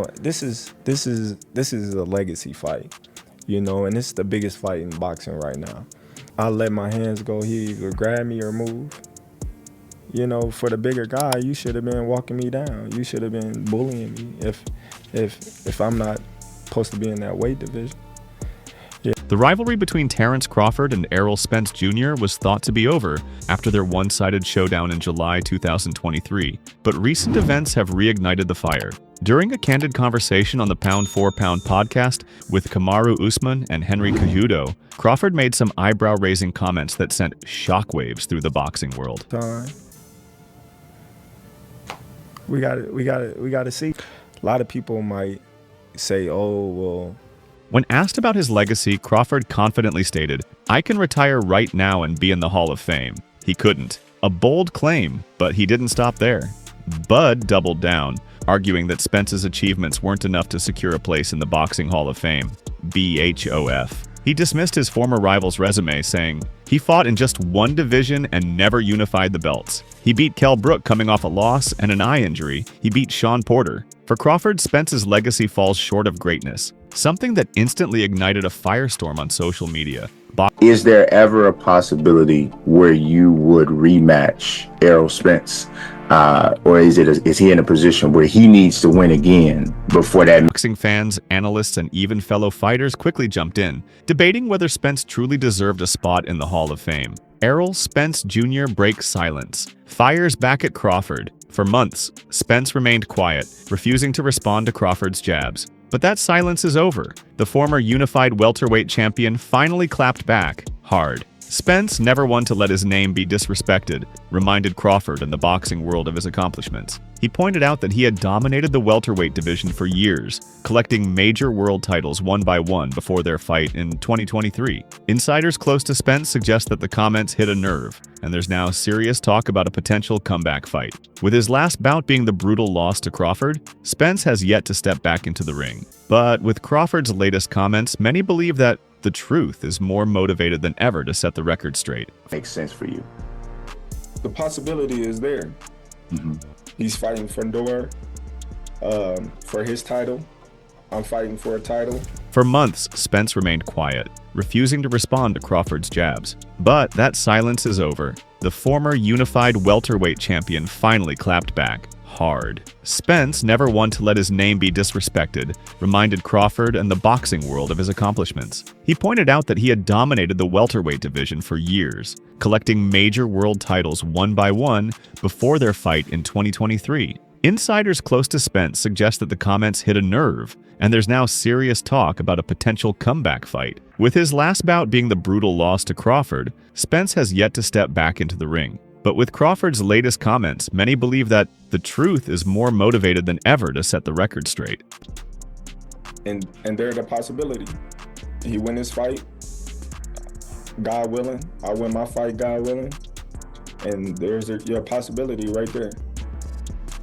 know, this is a legacy fight, you know, and it's the biggest fight in boxing right now. I let my hands go. He either grab me or move. You know, for the bigger guy, you should have been walking me down. You should have been bullying me if I'm not supposed to be in that weight division. Yeah. The rivalry between Terence Crawford and Errol Spence Jr. was thought to be over after their one-sided showdown in July 2023, but recent events have reignited the fire. During a candid conversation on the Pound for Pound podcast with Kamaru Usman and Henry Cejudo, Crawford made some eyebrow-raising comments that sent shockwaves through the boxing world. We got to see. A lot of people might say, oh, well. When asked about his legacy, Crawford confidently stated, "I can retire right now and be in the Hall of Fame." He couldn't. A bold claim, but he didn't stop there. Bud doubled down, arguing that Spence's achievements weren't enough to secure a place in the Boxing Hall of Fame, BHOF. He dismissed his former rival's resume, saying, "He fought in just one division and never unified the belts. He beat Kell Brook coming off a loss and an eye injury. He beat Sean Porter." For Crawford, Spence's legacy falls short of greatness, something that instantly ignited a firestorm on social media. Is there ever a possibility where you would rematch Errol Spence? Or is he in a position where he needs to win again before that? Boxing fans, analysts, and even fellow fighters quickly jumped in, debating whether Spence truly deserved a spot in the Hall of Fame. Errol Spence Jr. breaks silence, fires back at Crawford. For months, Spence remained quiet, refusing to respond to Crawford's jabs. But that silence is over. The former unified welterweight champion finally clapped back, hard. Spence, never one to let his name be disrespected, reminded Crawford and the boxing world of his accomplishments. He pointed out that he had dominated the welterweight division for years, collecting major world titles one by one before their fight in 2023. Insiders close to Spence suggest that the comments hit a nerve, and there's now serious talk about a potential comeback fight. With his last bout being the brutal loss to Crawford, Spence has yet to step back into the ring. But with Crawford's latest comments, many believe that the truth is more motivated than ever to set the record straight. Makes sense for you. The possibility is there. Mm-hmm. He's fighting for his title. I'm fighting for a title. For months, Spence remained quiet, refusing to respond to Crawford's jabs. But that silence is over. The former unified welterweight champion finally clapped back, hard. Spence, never one to let his name be disrespected, reminded Crawford and the boxing world of his accomplishments. He pointed out that he had dominated the welterweight division for years, collecting major world titles one by one before their fight in 2023. Insiders close to Spence suggest that the comments hit a nerve, and there's now serious talk about a potential comeback fight. With his last bout being the brutal loss to Crawford, Spence has yet to step back into the ring. But with Crawford's latest comments, many believe that the truth is more motivated than ever to set the record straight. And there's a possibility. He win his fight, God willing. I win my fight, God willing. And there's a possibility right there.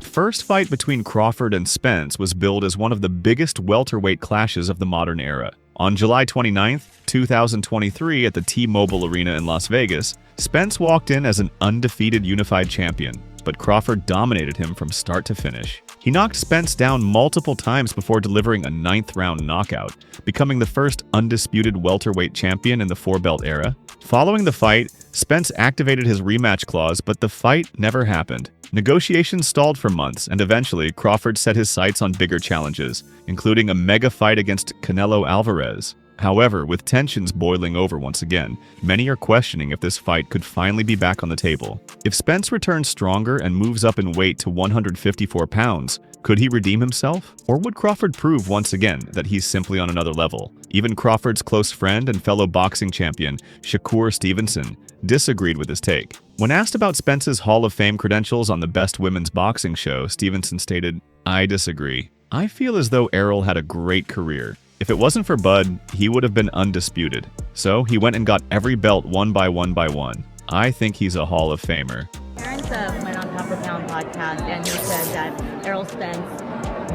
First fight between Crawford and Spence was billed as one of the biggest welterweight clashes of the modern era. On July 29, 2023, at the T-Mobile Arena in Las Vegas, Spence walked in as an undefeated unified champion, but Crawford dominated him from start to finish. He knocked Spence down multiple times before delivering a 9th-round knockout, becoming the first undisputed welterweight champion in the four-belt era. Following the fight, Spence activated his rematch clause, but the fight never happened. Negotiations stalled for months, and eventually Crawford set his sights on bigger challenges, including a mega fight against Canelo Alvarez. However, with tensions boiling over once again, many are questioning if this fight could finally be back on the table. If Spence returns stronger and moves up in weight to 154 pounds, could he redeem himself? Or would Crawford prove once again that he's simply on another level? Even Crawford's close friend and fellow boxing champion, Shakur Stevenson, disagreed with his take. When asked about Spence's Hall of Fame credentials on the Best Women's Boxing show, Stevenson stated, "I disagree. I feel as though Errol had a great career. If it wasn't for Bud, he would have been undisputed. So he went and got every belt one by one by one. I think he's a Hall of Famer." Terence went on Pound for Pound podcast and he said that Errol Spence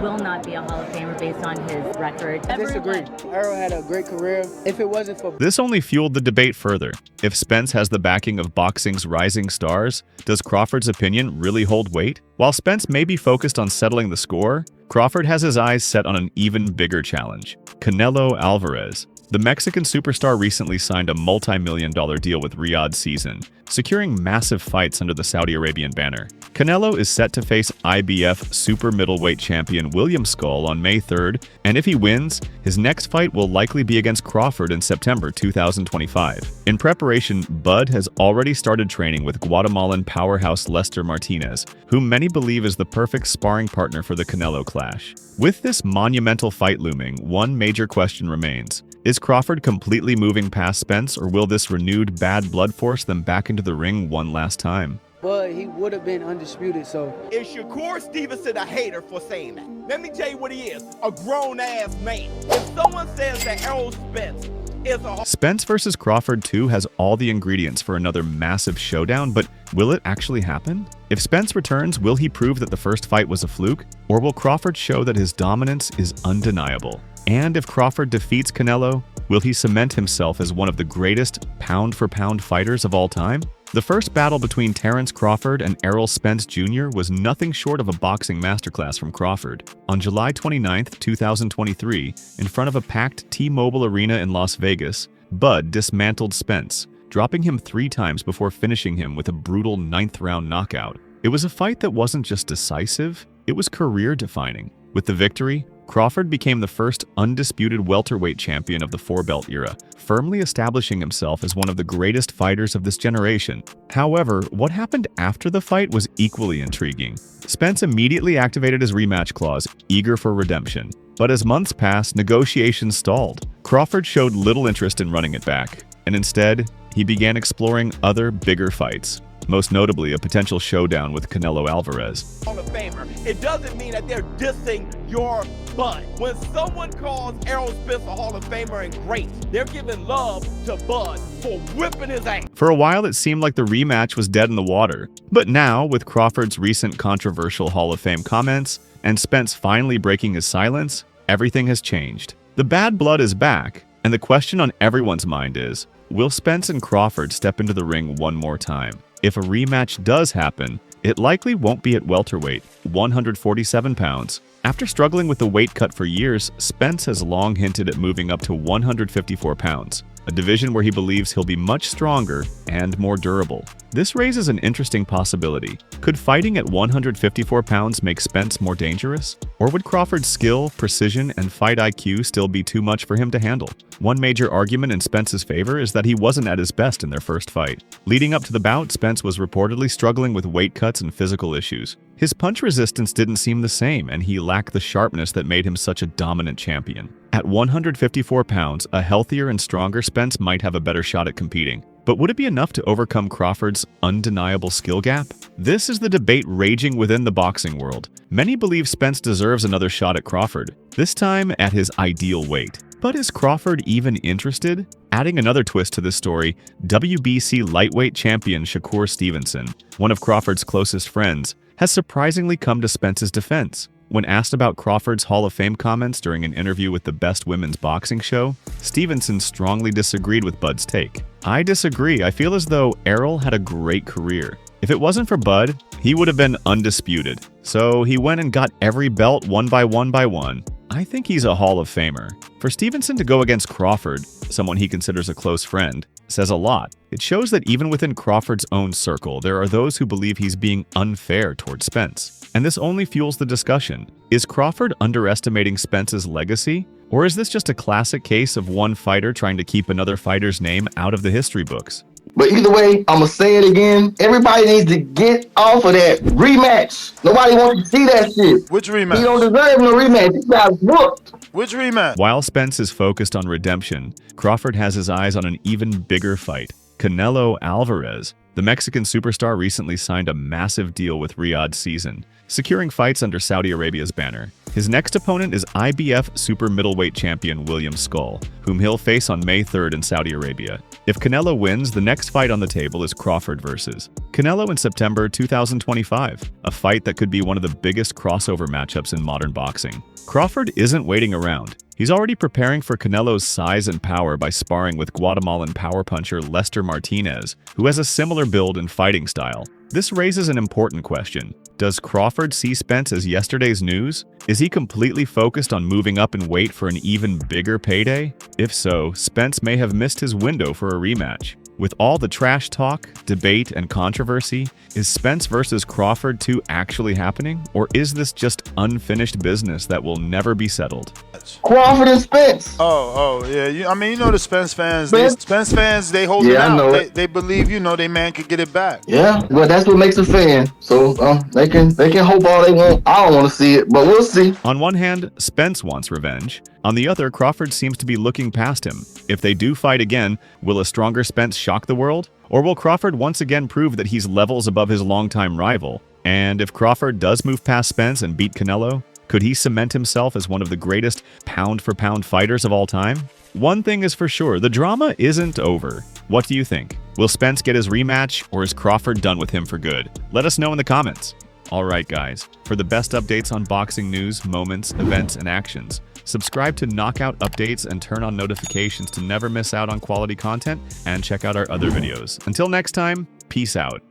will not be a Hall of Famer based on his record. I disagree. Errol had a great career. If it wasn't for This only fueled the debate further. If Spence has the backing of boxing's rising stars, does Crawford's opinion really hold weight? While Spence may be focused on settling the score, Crawford has his eyes set on an even bigger challenge: Canelo Alvarez. The Mexican superstar recently signed a multi-million-dollar deal with Riyadh Season, securing massive fights under the Saudi Arabian banner. Canelo is set to face IBF super middleweight champion William Skull on May 3rd, and if he wins, his next fight will likely be against Crawford in September 2025. In preparation, Bud has already started training with Guatemalan powerhouse Lester Martinez, whom many believe is the perfect sparring partner for the Canelo clash. With this monumental fight looming, one major question remains. Is Crawford completely moving past Spence, or will this renewed bad blood force them back into the ring one last time? but he would have been undisputed. So is Shakur Stevenson a hater for saying that? Let me tell you what he is, a grown-ass man. If someone says that Errol Spence is a... Spence versus Crawford 2 has all the ingredients for another massive showdown, but will it actually happen? If Spence returns, will he prove that the first fight was a fluke? Or will Crawford show that his dominance is undeniable? And if Crawford defeats Canelo, will he cement himself as one of the greatest pound-for-pound fighters of all time? The first battle between Terence Crawford and Errol Spence Jr. was nothing short of a boxing masterclass from Crawford. On July 29, 2023, in front of a packed T-Mobile Arena in Las Vegas, Bud dismantled Spence, dropping him 3 times before finishing him with a brutal 9th-round knockout. It was a fight that wasn't just decisive, it was career-defining. With the victory, Crawford became the first undisputed welterweight champion of the four-belt era, firmly establishing himself as one of the greatest fighters of this generation. However, what happened after the fight was equally intriguing. Spence immediately activated his rematch clause, eager for redemption. But as months passed, negotiations stalled. Crawford showed little interest in running it back, and instead, he began exploring other, bigger fights. Most notably, a potential showdown with Canelo Alvarez. Hall of Famer. It doesn't mean that they're dissing your Bud. When someone calls Errol Spence a Hall of Famer and great, they're giving love to Bud for whipping his ass. For a while, it seemed like the rematch was dead in the water. But now, with Crawford's recent controversial Hall of Fame comments, and Spence finally breaking his silence, everything has changed. The bad blood is back, and the question on everyone's mind is, will Spence and Crawford step into the ring one more time? If a rematch does happen, it likely won't be at welterweight, 147 pounds. After struggling with the weight cut for years, Spence has long hinted at moving up to 154 pounds, a division where he believes he'll be much stronger and more durable. This raises an interesting possibility. Could fighting at 154 pounds make Spence more dangerous? Or would Crawford's skill, precision, and fight IQ still be too much for him to handle? One major argument in Spence's favor is that he wasn't at his best in their first fight. Leading up to the bout, Spence was reportedly struggling with weight cuts and physical issues. His punch resistance didn't seem the same, and he lacked the sharpness that made him such a dominant champion. At 154 pounds, a healthier and stronger Spence might have a better shot at competing. But would it be enough to overcome Crawford's undeniable skill gap? This is the debate raging within the boxing world. Many believe Spence deserves another shot at Crawford, this time at his ideal weight. But is Crawford even interested? Adding another twist to this story, WBC lightweight champion Shakur Stevenson, one of Crawford's closest friends, has surprisingly come to Spence's defense. When asked about Crawford's Hall of Fame comments during an interview with the Best Women's Boxing Show, Stevenson strongly disagreed with Bud's take. I disagree. I feel as though Errol had a great career. If it wasn't for Bud, he would have been undisputed. So he went and got every belt one by one. I think he's a Hall of Famer. For Stevenson to go against Crawford, someone he considers a close friend, says a lot. It shows that even within Crawford's own circle, there are those who believe he's being unfair towards Spence. And this only fuels the discussion. Is Crawford underestimating Spence's legacy? Or is this just a classic case of one fighter trying to keep another fighter's name out of the history books? But either way, I'm going to say it again. Everybody needs to get off of that rematch. Nobody wants to see that shit. Which rematch? He don't deserve no rematch. This guy's whooped. Which rematch? While Spence is focused on redemption, Crawford has his eyes on an even bigger fight, Canelo Alvarez. The Mexican superstar recently signed a massive deal with Riyadh Season, securing fights under Saudi Arabia's banner. His next opponent is IBF super middleweight champion William Skull, whom he'll face on May 3rd in Saudi Arabia. If Canelo wins, the next fight on the table is Crawford versus Canelo in September 2025, a fight that could be one of the biggest crossover matchups in modern boxing. Crawford isn't waiting around. He's already preparing for Canelo's size and power by sparring with Guatemalan power puncher Lester Martinez, who has a similar build and fighting style. This raises an important question. Does Crawford see Spence as yesterday's news? Is he completely focused on moving up in weight for an even bigger payday? If so, Spence may have missed his window for a rematch. With all the trash talk, debate, and controversy, is Spence versus Crawford 2 actually happening? Or is this just unfinished business that will never be settled? Crawford and Spence. Yeah. You know the Spence fans. Spence? They hold it I out. know it. They believe, they man could get it back. Yeah, well, that's what makes a fan. So they can hope all they want. I don't want to see it, but we'll see. On one hand, Spence wants revenge. On the other, Crawford seems to be looking past him. If they do fight again, will a stronger Spence shock the world? Or will Crawford once again prove that he's levels above his longtime rival? And if Crawford does move past Spence and beat Canelo, could he cement himself as one of the greatest pound-for-pound fighters of all time? One thing is for sure, the drama isn't over. What do you think? Will Spence get his rematch, or is Crawford done with him for good? Let us know in the comments. Alright guys, for the best updates on boxing news, moments, events, and actions, subscribe to Knockout Updates and turn on notifications to never miss out on quality content, and check out our other videos. Until next time, peace out.